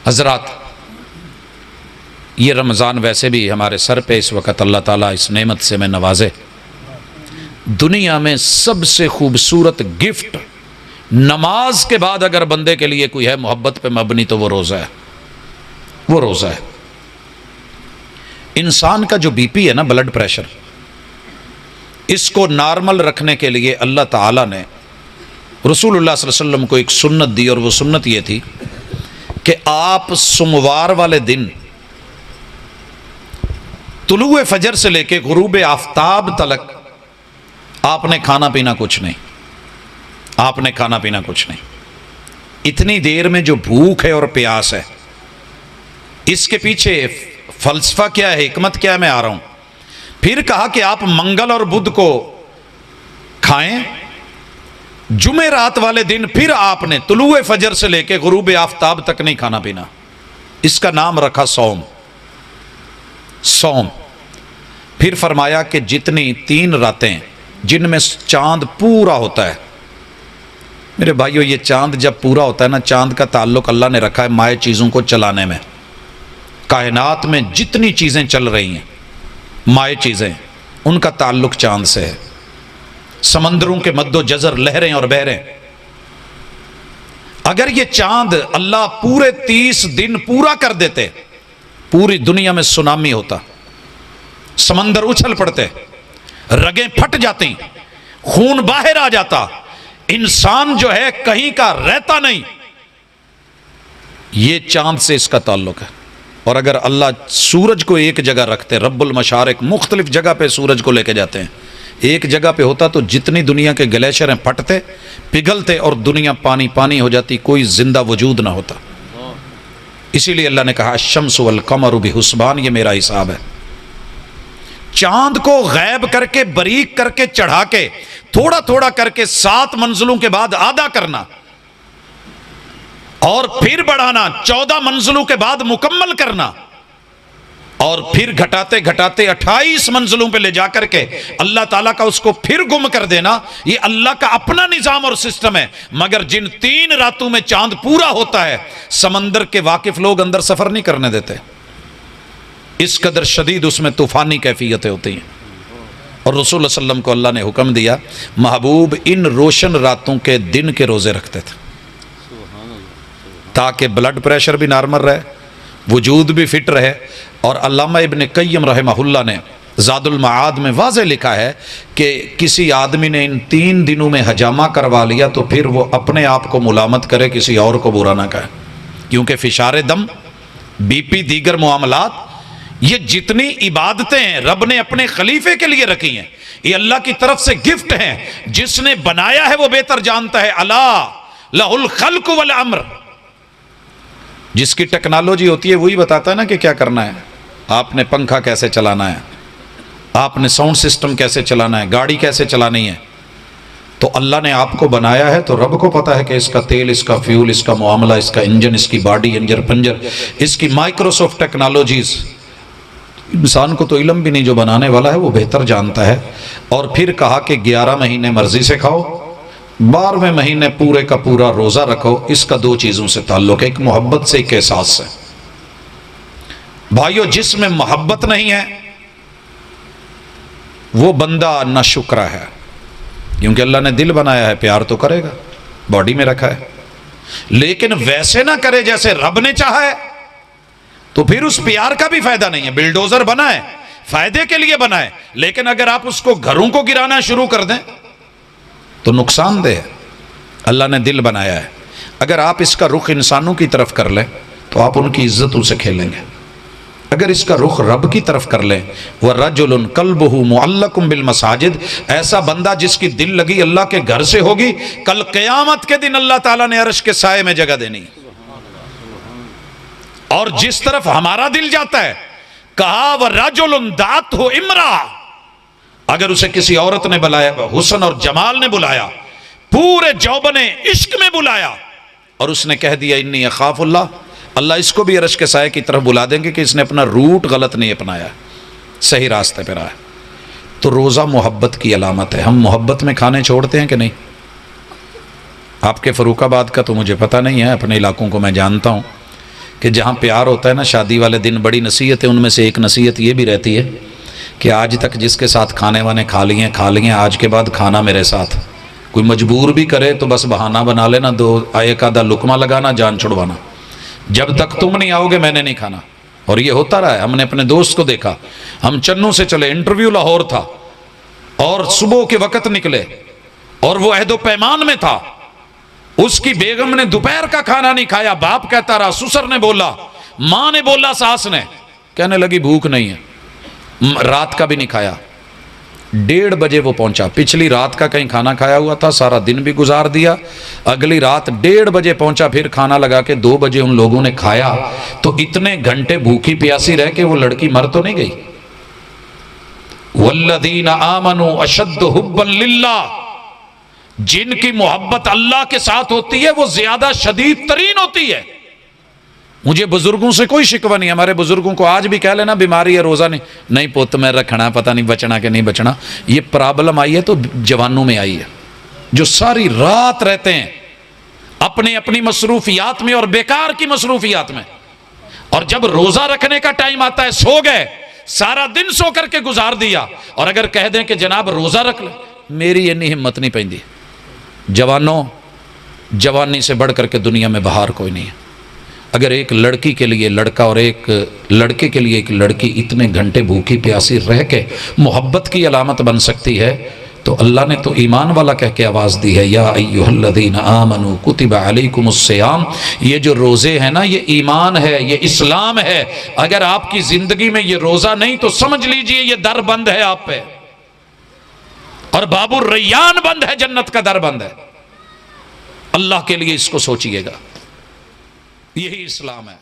حضرات، یہ رمضان ویسے بھی ہمارے سر پہ اس وقت اللہ تعالیٰ اس نعمت سے میں نوازے. دنیا میں سب سے خوبصورت گفٹ نماز کے بعد اگر بندے کے لیے کوئی ہے محبت پہ مبنی تو وہ روزہ ہے. وہ روزہ ہے. انسان کا جو بی پی ہے نا، بلڈ پریشر، اس کو نارمل رکھنے کے لیے اللہ تعالیٰ نے رسول اللہ صلی اللہ علیہ وسلم کو ایک سنت دی، اور وہ سنت یہ تھی کہ آپ سوموار والے دن طلوع فجر سے لے کے غروب آفتاب تلک آپ نے کھانا پینا کچھ نہیں. آپ نے کھانا پینا کچھ نہیں. اتنی دیر میں جو بھوک ہے اور پیاس ہے، اس کے پیچھے فلسفہ کیا ہے، حکمت کیا ہے، میں آ رہا ہوں. پھر کہا کہ آپ منگل اور بدھ کو کھائیں، جمعرات والے دن پھر آپ نے طلوع فجر سے لے کے غروب آفتاب تک نہیں کھانا پینا. اس کا نام رکھا صوم. صوم. پھر فرمایا کہ جتنی 3 راتیں جن میں چاند پورا ہوتا ہے، میرے بھائیو یہ چاند جب پورا ہوتا ہے نا، چاند کا تعلق اللہ نے رکھا ہے مائع چیزوں کو چلانے میں. کائنات میں جتنی چیزیں چل رہی ہیں مائع چیزیں، ان کا تعلق چاند سے ہے. سمندروں کے مد و جزر لہریں اور بحریں. اگر یہ چاند اللہ پورے 30 دن پورا کر دیتے، پوری دنیا میں سونامی ہوتا، سمندر اچھل پڑتے، رگیں پھٹ جاتی، خون باہر آ جاتا، انسان جو ہے کہیں کا رہتا نہیں. یہ چاند سے اس کا تعلق ہے. اور اگر اللہ سورج کو ایک جگہ رکھتے، رب المشارق مختلف جگہ پہ سورج کو لے کے جاتے ہیں، ایک جگہ پہ ہوتا تو جتنی دنیا کے گلیشیر ہیں پھٹتے، پگھلتے، اور دنیا پانی پانی ہو جاتی، کوئی زندہ وجود نہ ہوتا. اسی لیے اللہ نے کہا الشمس والقمر بحسبان، یہ میرا حساب ہے. چاند کو غائب کر کے، باریک کر کے، چڑھا کے، تھوڑا تھوڑا کر کے 7 منزلوں کے بعد آدھا کرنا، اور پھر بڑھانا، 14 منزلوں کے بعد مکمل کرنا، اور پھر گھٹاتے گھٹاتے 28 منزلوں پہ لے جا کر کے اللہ تعالیٰ کا اس کو پھر گم کر دینا. یہ اللہ کا اپنا نظام اور سسٹم ہے. مگر جن 3 راتوں میں چاند پورا ہوتا ہے، سمندر کے واقف لوگ اندر سفر نہیں کرنے دیتے. اس قدر شدید اس میں طوفانی کیفیتیں ہوتی ہیں. اور رسول اللہ صلی اللہ علیہ وسلم کو اللہ نے حکم دیا، محبوب ان روشن راتوں کے دن کے روزے رکھتے تھے تاکہ بلڈ پریشر بھی نارمل رہے، وجود بھی فٹ رہے. اور علامہ ابن قیم رحمہ اللہ نے زاد المعاد میں واضح لکھا ہے کہ کسی آدمی نے ان 3 دنوں میں حجامہ کروا لیا تو پھر وہ اپنے آپ کو ملامت کرے، کسی اور کو برا نہ کہے. کیونکہ فشار دم، بی پی، دیگر معاملات، یہ جتنی عبادتیں ہیں رب نے اپنے خلیفے کے لیے رکھی ہیں. یہ اللہ کی طرف سے گفٹ ہیں. جس نے بنایا ہے وہ بہتر جانتا ہے. الا لہ الخلق والامر. جس کی ٹیکنالوجی ہوتی ہے وہی بتاتا ہے نا کہ کیا کرنا ہے. آپ نے پنکھا کیسے چلانا ہے، آپ نے ساؤنڈ سسٹم کیسے چلانا ہے، گاڑی کیسے چلانی ہے. تو اللہ نے آپ کو بنایا ہے تو رب کو پتا ہے کہ اس کا تیل، اس کا فیول، اس کا معاملہ، اس کا انجن، اس کی باڈی، انجر پنجر، اس کی مائکروسافٹ ٹیکنالوجیز. انسان کو تو علم بھی نہیں، جو بنانے والا ہے وہ بہتر جانتا ہے. اور پھر کہا کہ 11 مہینے مرضی سے کھاؤ، 12ویں مہینے پورے کا پورا روزہ رکھو. اس کا 2 چیزوں سے تعلق ہے، ایک محبت سے، ایک احساس سے. بھائیو جس میں محبت نہیں ہے وہ بندہ نہ شکرہ ہے. کیونکہ اللہ نے دل بنایا ہے، پیار تو کرے گا، باڈی میں رکھا ہے، لیکن ویسے نہ کرے جیسے رب نے چاہا ہے تو پھر اس پیار کا بھی فائدہ نہیں ہے. بلڈوزر بنا ہے، فائدے کے لیے بنا ہے، لیکن اگر آپ اس کو گھروں کو گرانا شروع کر دیں تو نقصان دہ ہے. اللہ نے دل بنایا ہے. اگر آپ اس کا رخ انسانوں کی طرف کر لیں تو آپ ان کی عزتوں سے کھیلیں گے. اگر اس کا رخ رب کی طرف کر لیں، وَرَجُلٌ قَلْبُهُ مُعَلَّقٌ بِالْمَسَاجِدِ، ایسا بندہ جس کی دل لگی اللہ کے گھر سے ہوگی، کل قیامت کے دن اللہ تعالیٰ نے عرش کے سائے میں جگہ دینی. اور جس طرف ہمارا دل جاتا ہے، کہا وَرَجُلٌ دَعَتْهُ امرأة، اگر اسے کسی عورت نے بلایا، حسن اور جمال نے بلایا، پورے جوبن عشق میں بلایا، اور اس نے کہہ دیا انی اخاف اللہ، اللہ اس کو بھی عرش کے سائے کی طرف بلا دیں گے کہ اس نے اپنا روٹ غلط نہیں اپنایا، صحیح راستے پہ رہا ہے. تو روزہ محبت کی علامت ہے. ہم محبت میں کھانے چھوڑتے ہیں کہ نہیں؟ آپ کے فروخ آباد کا تو مجھے پتہ نہیں ہے، اپنے علاقوں کو میں جانتا ہوں کہ جہاں پیار ہوتا ہے نا شادی والے دن بڑی نصیحت ہے، ان میں سے ایک نصیحت یہ بھی رہتی ہے کہ آج تک جس کے ساتھ کھانے وانے کھا لیے آج کے بعد کھانا میرے ساتھ، کوئی مجبور بھی کرے تو بس بہانہ بنا لینا، ایک آدھا لقمہ لگانا، جان چھڑوانا، جب تک تم نہیں آؤ گے میں نے نہیں کھانا۔ اور یہ ہوتا رہا ہے، ہم نے اپنے دوست کو دیکھا، ہم چنوں سے چلے، انٹرویو لاہور تھا اور صبح کے وقت نکلے اور وہ عہد و پیمان میں تھا، اس کی بیگم نے دوپہر کا کھانا نہیں کھایا، باپ کہتا رہا، سسر نے بولا، ماں نے بولا، ساس نے، کہنے لگی بھوک نہیں ہے، رات کا بھی نہیں کھایا۔ 1:30 بجے وہ پہنچا، پچھلی رات کا کہیں کھانا کھایا ہوا تھا، سارا دن بھی گزار دیا، اگلی رات 1:30 بجے پہنچا، پھر کھانا لگا کے 2 بجے ان لوگوں نے کھایا، تو اتنے گھنٹے بھوکی پیاسی رہ کے وہ لڑکی مر تو نہیں گئی۔ والذین آمنوا اشد حبا للہ، جن کی محبت اللہ کے ساتھ ہوتی ہے وہ زیادہ شدید ترین ہوتی ہے۔ مجھے بزرگوں سے کوئی شکوہ نہیں، ہمارے بزرگوں کو آج بھی کہہ لینا بیماری ہے روزہ نہیں پوت میں رکھنا، پتہ نہیں بچنا کہ نہیں بچنا، یہ پرابلم آئی ہے تو جوانوں میں آئی ہے، جو ساری رات رہتے ہیں اپنی مصروفیات میں اور بیکار کی مصروفیات میں، اور جب روزہ رکھنے کا ٹائم آتا ہے سو گئے، سارا دن سو کر کے گزار دیا، اور اگر کہہ دیں کہ جناب روزہ رکھ لیں، میری اتنی ہمت نہیں پیندی۔ جوانوں، جوانی سے بڑھ کر کے دنیا میں بہار کوئی نہیں ہے۔ اگر ایک لڑکی کے لیے لڑکا اور ایک لڑکے کے لیے ایک لڑکی اتنے گھنٹے بھوکی پیاسی رہ کے محبت کی علامت بن سکتی ہے، تو اللہ نے تو ایمان والا کہہ کے آواز دی ہے، یا ایھا الذین آمنوا کتب علیکم الصیام، یہ جو روزے ہیں نا یہ ایمان ہے، یہ اسلام ہے۔ اگر آپ کی زندگی میں یہ روزہ نہیں تو سمجھ لیجئے یہ در بند ہے آپ پہ، اور باب الریان بند ہے، جنت کا در بند ہے۔ اللہ کے لیے اس کو سوچئے گا، یہی اسلام ہے۔